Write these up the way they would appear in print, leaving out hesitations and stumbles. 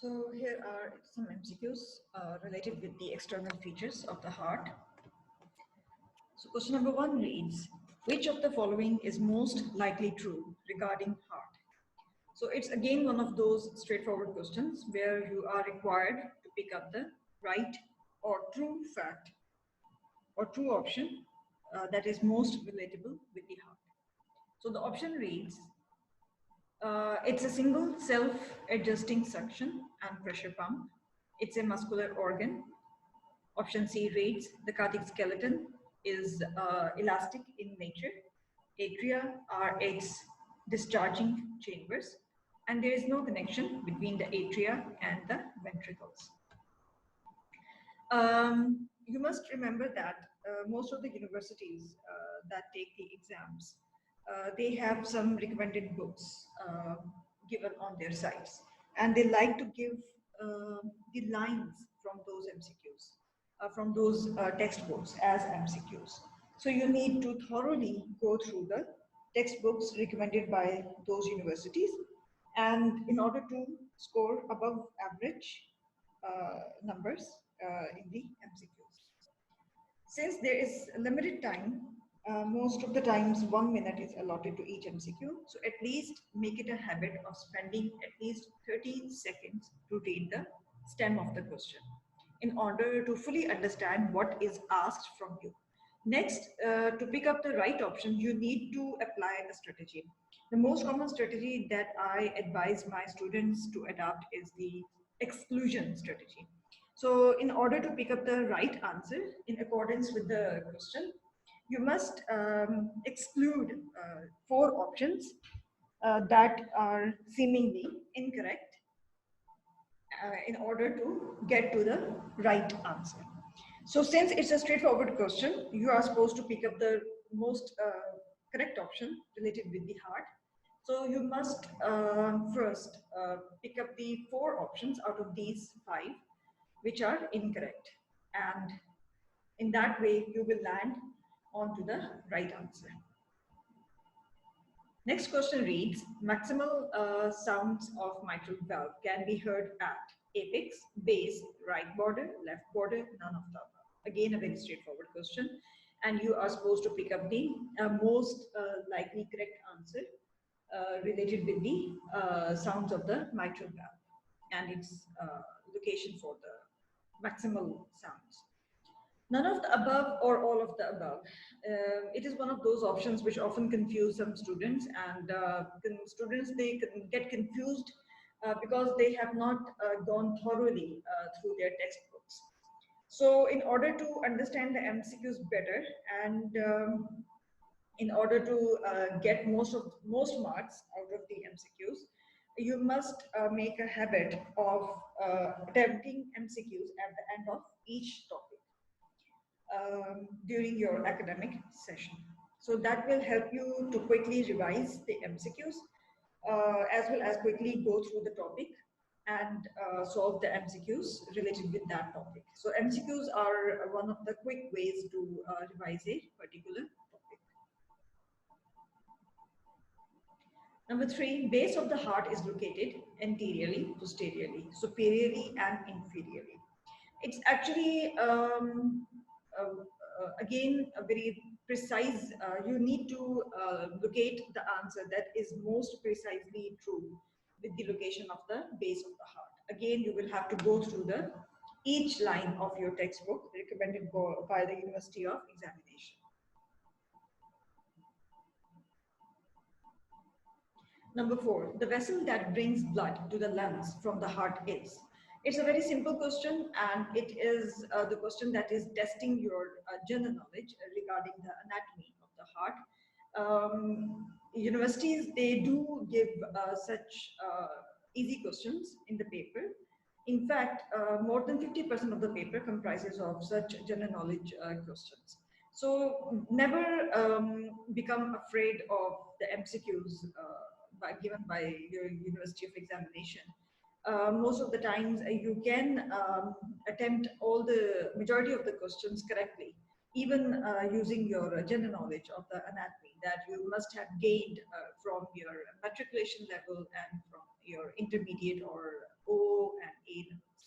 So here are some MCQs related with the external features of the heart. So question number 1 reads, which of the following is most likely true regarding heart? So it's again one of those straightforward questions where you are required to pick up the right or true fact or true option that is most relatable with the heart. So the option reads, it's a single self-adjusting suction and pressure pump. It's a muscular organ. Option C reads, the cardiac skeleton is elastic in nature. Atria are its discharging chambers, and there is no connection between the atria and the ventricles. You must remember that most of the universities that take the exams, they have some recommended books given on their sites, and they like to give the lines from those MCQs, from those textbooks as MCQs. So you need to thoroughly go through the textbooks recommended by those universities, and in order to score above average numbers in the MCQs. Since there is limited time, most of the times 1 minute is allotted to each MCQ. So at least make it a habit of spending at least 30 seconds to read the stem of the question in order to fully understand what is asked from you. Next, to pick up the right option, you need to apply a strategy. The most common strategy that I advise my students to adopt is the exclusion strategy. So in order to pick up the right answer in accordance with the question, you must exclude 4 options that are seemingly incorrect in order to get to the right answer. So since it's a straightforward question, you are supposed to pick up the most correct option related with the heart. So you must first pick up the 4 options out of these 5 which are incorrect, and in that way you will land onto the right answer. Next question reads, maximal sounds of mitral valve can be heard at apex, base, right border, left border, none of the above. Again, a very straightforward question, and you are supposed to pick up the most likely correct answer related with the sounds of the mitral valve and its location for the maximal sounds. None of the above or all of the above. It is one of those options which often confuse some students, and students, they can get confused because they have not gone thoroughly through their textbooks. So in order to understand the MCQs better, and in order to get most marks out of the MCQs, you must make a habit of attempting MCQs at the end of each topic during your academic session. So that will help you to quickly revise the MCQs as well as quickly go through the topic and solve the MCQs related with that topic. So MCQs are one of the quick ways to revise a particular topic. Number 3, base of the heart is located anteriorly, posteriorly, superiorly, and inferiorly. It's actually again a very precise. You need to locate the answer that is most precisely true with the location of the base of the heart. Again, you will have to go through each line of your textbook recommended by the University of Examination. Number 4, the vessel that brings blood to the lungs from the heart is. It's a very simple question, and it is the question that is testing your general knowledge regarding the anatomy of the heart. Universities, they do give such easy questions in the paper. In fact, more than 50% of the paper comprises of such general knowledge questions. So never become afraid of the MCQs given by your University of Examination. Most of the times you can attempt all the majority of the questions correctly, even using your general knowledge of the anatomy that you must have gained from your matriculation level and from your intermediate or O and gain marks.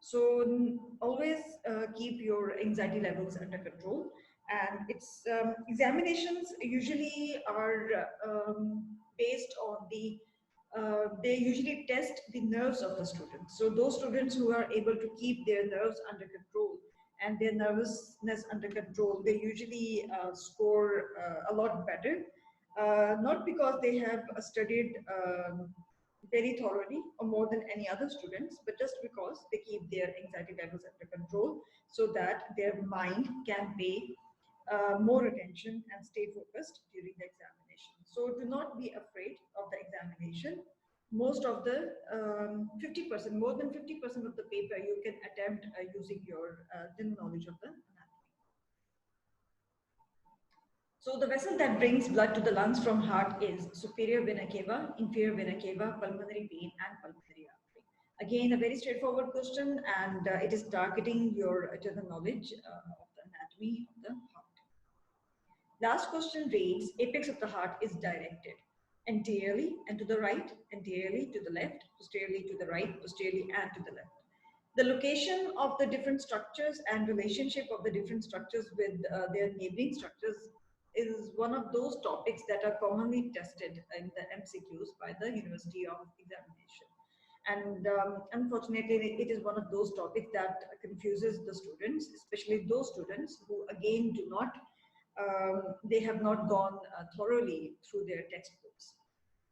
So always keep your anxiety levels under control. And it's examinations usually are based on they usually test the nerves of the students. So those students who are able to keep their nerves under control and their nervousness under control, they usually score a lot better. Not because they have studied very thoroughly or more than any other students, but just because they keep their anxiety levels under control so that their mind can pay more attention and stay focused during the examination. So do not be afraid of the examination. Most of the 50%, more than 50% of the paper you can attempt using your general knowledge of the anatomy. So the vessel that brings blood to the lungs from heart is superior vena cava, inferior vena cava, pulmonary vein, and pulmonary artery. Again, a very straightforward question, and it is targeting your general knowledge of the anatomy of the heart. Last question reads, apex of the heart is directed anteriorly and to the right, anteriorly to the left, posteriorly to the right, posteriorly and to the left. The location of the different structures and relationship of the different structures with their neighboring structures is one of those topics that are commonly tested in the MCQs by the University of Examination. And unfortunately, it is one of those topics that confuses the students, especially those students who again do not they have not gone thoroughly through their textbooks,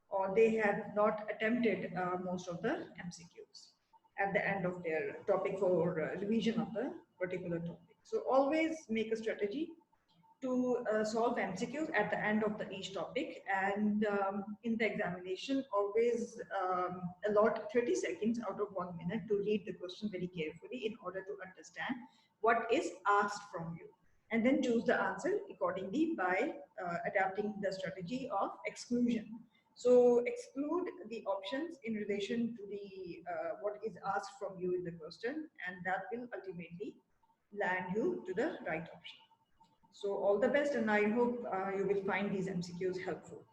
or they have not attempted most of the MCQs at the end of their topic for revision of the particular topic. So always make a strategy to solve MCQs at the end of each topic, and in the examination always allot 30 seconds out of 1 minute to read the question very carefully in order to understand what is asked from you, and then choose the answer accordingly by adapting the strategy of exclusion. So exclude the options in relation to the what is asked from you in the question, and that will ultimately land you to the right option. So all the best, and I hope you will find these MCQs helpful.